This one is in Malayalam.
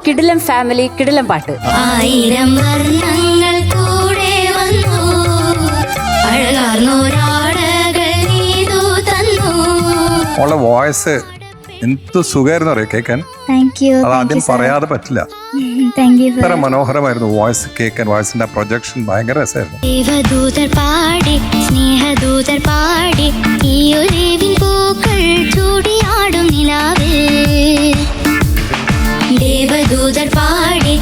കിടിലം ഫാമിലി, കിടിലം പാട്ട്. 1000 വർണ്ണങ്ങൾ കൂടെ വന്നു, അഴകാർന്നോരാടകൾ നീതു തന്നു. മോളെ വോയിസ് എന്ത് സുഖമായിരുന്നു അറിയാം കേൾക്കാൻ. അത് ആദ്യം പറയാതെ പറ്റില്ല. ഇത്ര മനോഹരമായിരുന്നു വോയിസ് കേൾക്കാൻ. വോയിസിന്റെ പ്രൊജക്ഷൻ ഭയങ്കര രസമായിരുന്നു. ദേവദൂതർ പാടി, സ്നേഹദൂതർ പാടി, ഈ ഒലിവിൻ പൂക്കൾ ചൂടിയാടും നിലാവിൽ. ദേവദൂതർ പാടി,